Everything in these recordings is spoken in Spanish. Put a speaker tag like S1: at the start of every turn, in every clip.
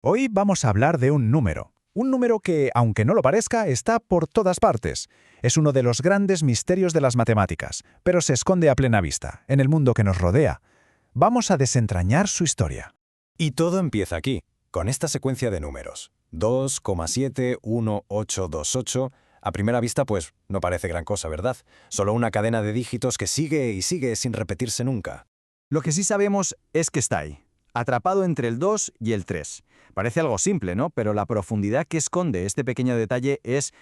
S1: Hoy vamos a hablar de un número. Un número que, aunque no lo parezca, está por todas partes. Es uno de los grandes misterios de las matemáticas, pero se esconde a plena vista, en el mundo que nos rodea. Vamos a desentrañar su historia.
S2: Y todo empieza aquí, con esta secuencia de números. 2,71828. A primera vista, pues, no parece gran cosa, ¿verdad? Solo una cadena de dígitos que sigue y sigue sin repetirse nunca.
S3: Lo que sí sabemos es que está ahí, atrapado entre el 2 y el 3. Parece algo simple, ¿no? Pero la profundidad que esconde este pequeño detalle es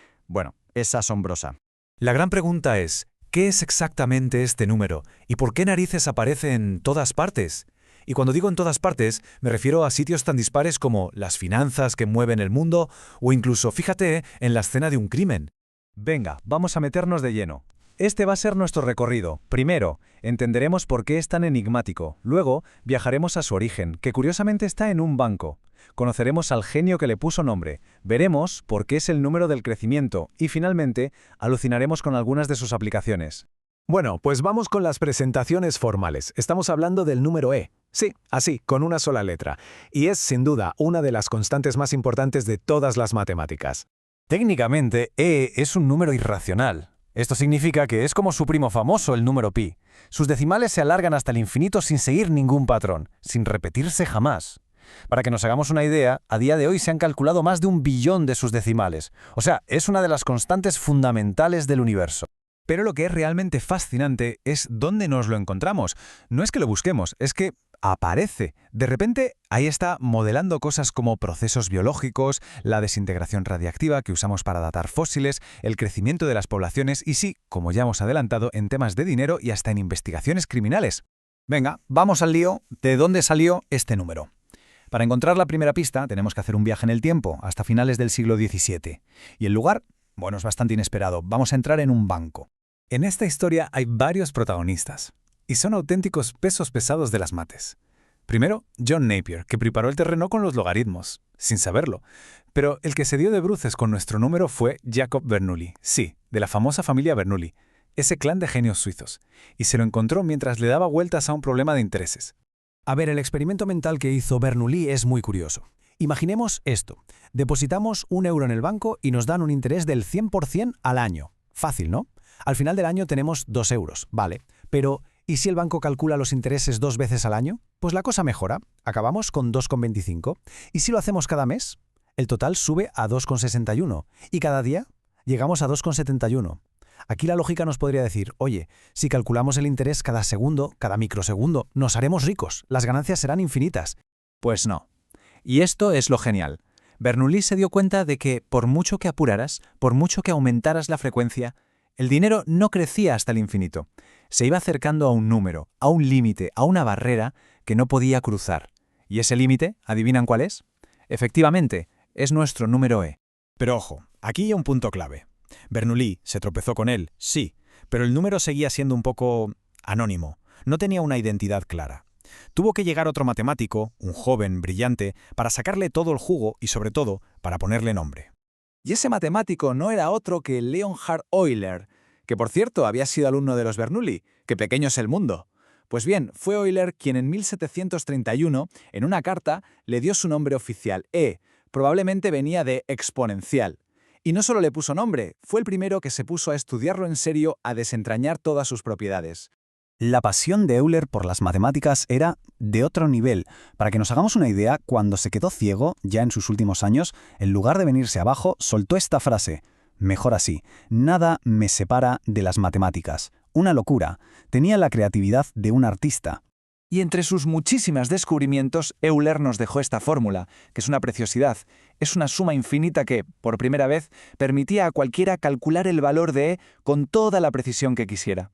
S3: asombrosa.
S4: La gran pregunta es, ¿qué es exactamente este número? ¿Y por qué narices aparece en todas partes? Y cuando digo en todas partes, me refiero a sitios tan dispares como las finanzas que mueven el mundo, o incluso, fíjate, en la escena de un crimen.
S3: Venga, vamos a meternos de lleno. Este va a ser nuestro recorrido. Primero, entenderemos por qué es tan enigmático. Luego, viajaremos a su origen, que curiosamente está en un banco. Conoceremos al genio que le puso nombre. Veremos por qué es el número del crecimiento. Y finalmente, alucinaremos con algunas de sus aplicaciones.
S5: Bueno, pues vamos con las presentaciones formales. Estamos hablando del número e. Sí, así, con una sola letra. Y es, sin duda, una de las constantes más importantes de todas las matemáticas.
S6: Técnicamente, e es un número irracional. Esto significa que es como su primo famoso, el número pi. Sus decimales se alargan hasta el infinito sin seguir ningún patrón, sin repetirse jamás. Para que nos hagamos una idea, a día de hoy se han calculado más de 1 billón de sus decimales. O sea, es una de las constantes fundamentales del universo.
S3: Pero lo que es realmente fascinante es dónde nos lo encontramos. No es que lo busquemos, es que aparece. De repente, ahí está modelando cosas como procesos biológicos, la desintegración radiactiva que usamos para datar fósiles, el crecimiento de las poblaciones y sí, como ya hemos adelantado, en temas de dinero y hasta en investigaciones criminales. Venga, vamos al lío. ¿De dónde salió este número? Para encontrar la primera pista, tenemos que hacer un viaje en el tiempo, hasta finales del siglo XVII. Y el lugar, es bastante inesperado. Vamos a entrar en un banco.
S4: En esta historia hay varios protagonistas, y son auténticos pesos pesados de las mates. Primero, John Napier, que preparó el terreno con los logaritmos, sin saberlo. Pero el que se dio de bruces con nuestro número fue Jacob Bernoulli, sí, de la famosa familia Bernoulli, ese clan de genios suizos, y se lo encontró mientras le daba vueltas a un problema de intereses.
S7: A ver, el experimento mental que hizo Bernoulli es muy curioso. Imaginemos esto. Depositamos 1 euro en el banco y nos dan un interés del 100% al año. Fácil, ¿no? Al final del año tenemos 2 euros, vale. Pero, ¿y si el banco calcula los intereses 2 veces al año? Pues la cosa mejora. Acabamos con 2,25. ¿Y si lo hacemos cada mes? El total sube a 2,61. ¿Y cada día? Llegamos a 2,71. Aquí la lógica nos podría decir, oye, si calculamos el interés cada segundo, cada microsegundo, nos haremos ricos, las ganancias serán infinitas.
S3: Pues no. Y esto es lo genial. Bernoulli se dio cuenta de que, por mucho que apuraras, por mucho que aumentaras la frecuencia, el dinero no crecía hasta el infinito. Se iba acercando a un número, a un límite, a una barrera que no podía cruzar. ¿Y ese límite, adivinan cuál es? Efectivamente, es nuestro número e.
S5: Pero ojo, aquí hay un punto clave. Bernoulli se tropezó con él, sí, pero el número seguía siendo un poco anónimo. No tenía una identidad clara. Tuvo que llegar otro matemático, un joven brillante, para sacarle todo el jugo y, sobre todo, para ponerle nombre.
S3: Y ese matemático no era otro que Leonhard Euler, que por cierto había sido alumno de los Bernoulli. ¡Qué pequeño es el mundo! Pues bien, fue Euler quien en 1731, en una carta, le dio su nombre oficial, e. Probablemente venía de exponencial. Y no solo le puso nombre, fue el primero que se puso a estudiarlo en serio, a desentrañar todas sus propiedades.
S6: La pasión de Euler por las matemáticas era de otro nivel. Para que nos hagamos una idea, cuando se quedó ciego, ya en sus últimos años, en lugar de venirse abajo, soltó esta frase: mejor así, nada me separa de las matemáticas. Una locura. Tenía la creatividad de un artista.
S3: Y entre sus muchísimos descubrimientos, Euler nos dejó esta fórmula, que es una preciosidad. Es una suma infinita que, por primera vez, permitía a cualquiera calcular el valor de e con toda la precisión que quisiera.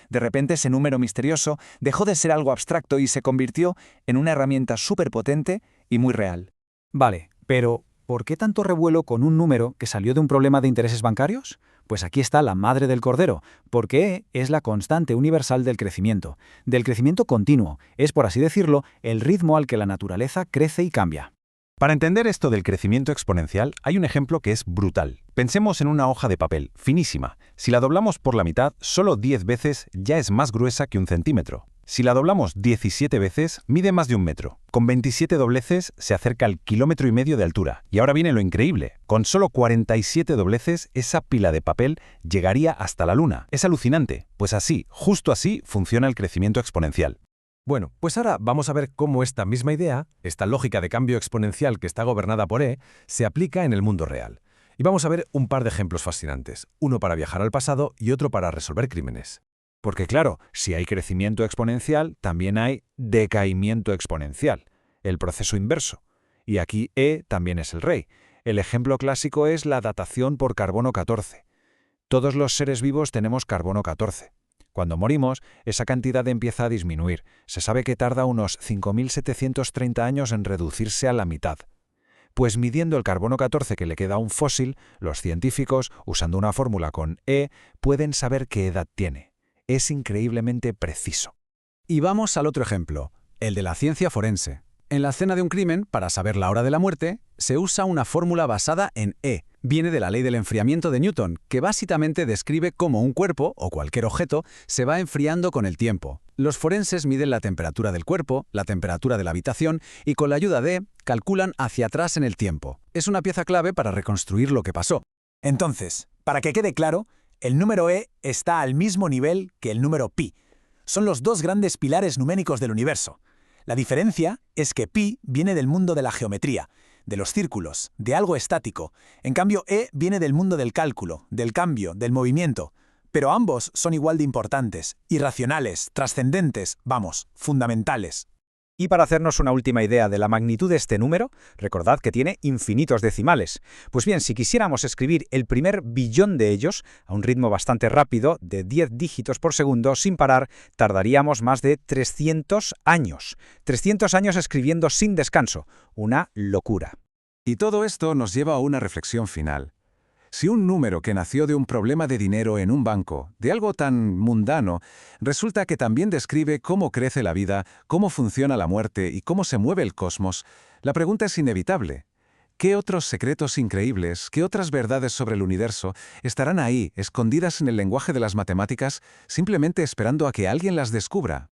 S3: De repente ese número misterioso dejó de ser algo abstracto y se convirtió en una herramienta superpotente y muy real.
S7: Vale, pero ¿por qué tanto revuelo con un número que salió de un problema de intereses bancarios? Pues aquí está la madre del cordero, porque e es la constante universal del crecimiento continuo. Es, por así decirlo, el ritmo al que la naturaleza crece y cambia.
S2: Para entender esto del crecimiento exponencial, hay un ejemplo que es brutal. Pensemos en una hoja de papel, finísima. Si la doblamos por la mitad, solo 10 veces ya es más gruesa que 1 centímetro.
S6: Si la doblamos 17 veces, mide más de 1 metro. Con 27 dobleces se acerca al 1,5 kilómetros de altura. Y ahora viene lo increíble. Con solo 47 dobleces, esa pila de papel llegaría hasta la Luna. Es alucinante. Pues así, justo así, funciona el crecimiento exponencial.
S8: Bueno, pues ahora vamos a ver cómo esta misma idea, esta lógica de cambio exponencial que está gobernada por E, se aplica en el mundo real. Y vamos a ver un par de ejemplos fascinantes, uno para viajar al pasado y otro para resolver crímenes.
S1: Porque claro, si hay crecimiento exponencial, también hay decaimiento exponencial, el proceso inverso. Y aquí E también es el rey. El ejemplo clásico es la datación por carbono 14. Todos los seres vivos tenemos carbono 14. Cuando morimos, esa cantidad empieza a disminuir. Se sabe que tarda unos 5.730 años en reducirse a la mitad. Pues midiendo el carbono 14 que le queda a un fósil, los científicos, usando una fórmula con E, pueden saber qué edad tiene. Es increíblemente preciso.
S7: Y vamos al otro ejemplo, el de la ciencia forense. En la escena de un crimen, para saber la hora de la muerte, se usa una fórmula basada en E. Viene de la ley del enfriamiento de Newton, que básicamente describe cómo un cuerpo, o cualquier objeto, se va enfriando con el tiempo. Los forenses miden la temperatura del cuerpo, la temperatura de la habitación, y con la ayuda de E, calculan hacia atrás en el tiempo. Es una pieza clave para reconstruir lo que pasó.
S5: Entonces, para que quede claro, el número E está al mismo nivel que el número pi. Son los dos grandes pilares numéricos del universo. La diferencia es que pi viene del mundo de la geometría, de los círculos, de algo estático. En cambio, E viene del mundo del cálculo, del cambio, del movimiento. Pero ambos son igual de importantes, irracionales, trascendentes, vamos, fundamentales.
S9: Y para hacernos una última idea de la magnitud de este número, recordad que tiene infinitos decimales. Pues bien, si quisiéramos escribir el primer billón de ellos, a un ritmo bastante rápido, de 10 dígitos por segundo, sin parar, tardaríamos más de 300 años. 300 años escribiendo sin descanso. Una locura.
S1: Y todo esto nos lleva a una reflexión final. Si un número que nació de un problema de dinero en un banco, de algo tan mundano, resulta que también describe cómo crece la vida, cómo funciona la muerte y cómo se mueve el cosmos, la pregunta es inevitable. ¿Qué otros secretos increíbles, qué otras verdades sobre el universo estarán ahí, escondidas en el lenguaje de las matemáticas, simplemente esperando a que alguien las descubra?